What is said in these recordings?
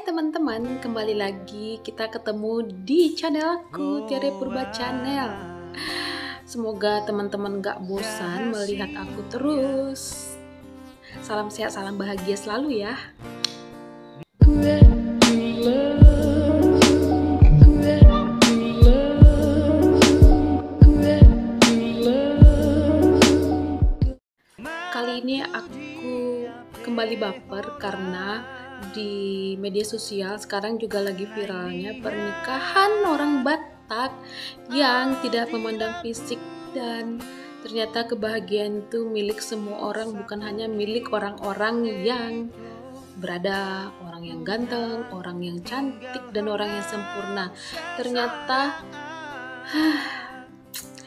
teman-teman, kembali lagi kita ketemu di channel aku, Tiare Purba Channel. Semoga teman-teman gak bosan melihat aku terus. Salam sehat, salam bahagia selalu ya. Kali ini aku kembali baper karena di media sosial sekarang juga lagi viralnya pernikahan orang Batak yang tidak memandang fisik, dan ternyata kebahagiaan itu milik semua orang, bukan hanya milik orang-orang yang berada, orang yang ganteng, orang yang cantik, dan orang yang sempurna. Ternyata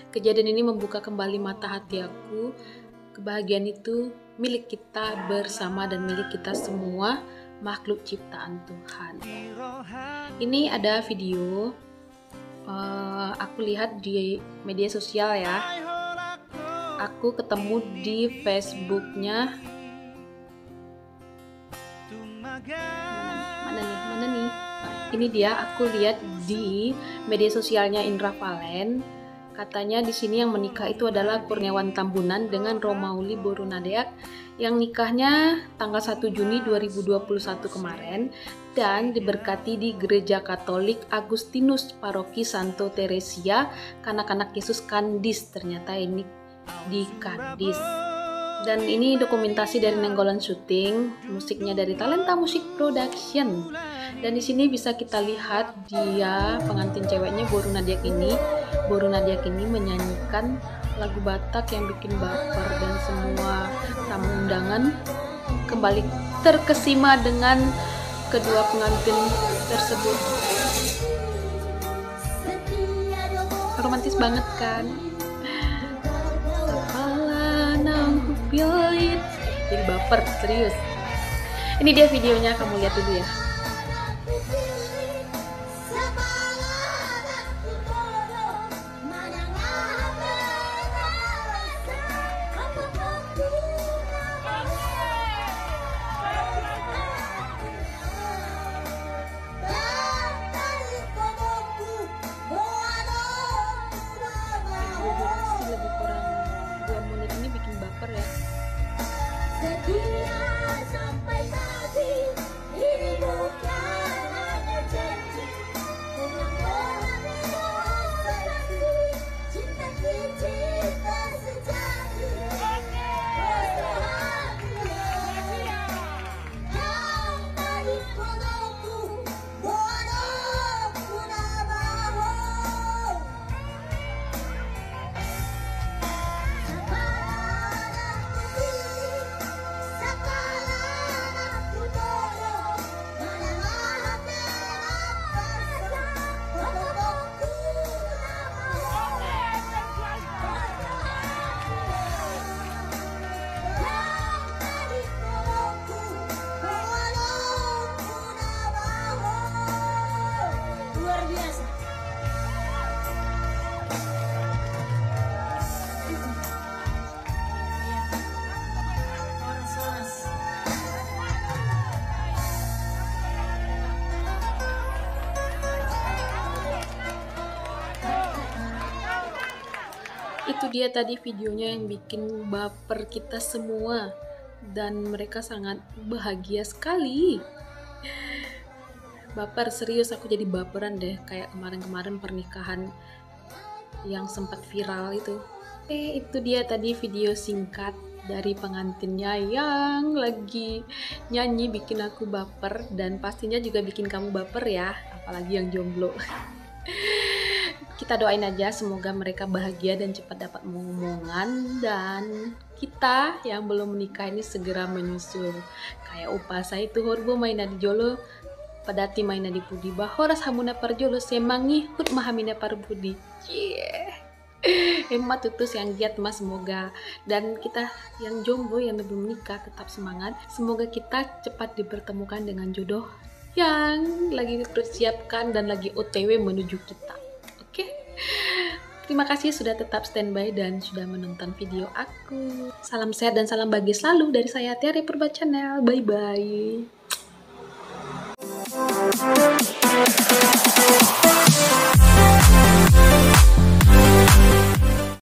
kejadian ini membuka kembali mata hati aku. Kebahagiaan itu milik kita bersama dan milik kita semua, makhluk ciptaan Tuhan. Ini ada video aku lihat di media sosial ya. Aku ketemu di Facebooknya mana nih? Ini dia, aku lihat di media sosialnya Indra Valen. Katanya di sini yang menikah itu adalah Kurniawan Tambunan dengan Romauli Borunadeak yang nikahnya tanggal 1 Juni 2021 kemarin dan diberkati di Gereja Katolik Agustinus Paroki Santo Teresia Kanak-Kanak Yesus Kandis. Ternyata ini di Kandis. Dan ini dokumentasi dari Nenggolan Syuting, musiknya dari Talenta Musik Production. Dan di sini bisa kita lihat dia pengantin ceweknya Borunadeak ini menyanyikan lagu Batak yang bikin baper, dan semua tamu undangan kembali terkesima dengan kedua pengantin tersebut. Romantis banget kan? Jadi baper, serius. Ini dia videonya, kamu lihat dulu ya. Lebih kurang 2 menit ini bikin baper ya. Sampai tadi ini bukan hanya janji, cinta sejati. Itu dia tadi videonya yang bikin baper kita semua, dan mereka sangat bahagia sekali. Baper, serius, aku jadi baperan deh, kayak kemarin-kemarin pernikahan yang sempat viral itu. Itu dia tadi video singkat dari pengantinnya yang lagi nyanyi, bikin aku baper, dan pastinya juga bikin kamu baper ya, apalagi yang jomblo. Kita doain aja semoga mereka bahagia dan cepat dapat momongan, dan kita yang belum menikah ini segera menyusul. Kayak upasa itu horbo maina di jolo, padati maina di pudi, bahoras hamuna parjolo semangi hut mahamina parbudi. Emak tutus yang giat mas, semoga. Dan kita yang jomblo yang belum menikah tetap semangat, semoga kita cepat dipertemukan dengan jodoh yang lagi dipersiapkan dan lagi OTW menuju kita. Oke, terima kasih sudah tetap standby dan sudah menonton video aku. Salam sehat dan salam bahagia selalu dari saya, Tiare Purba Channel. Bye bye.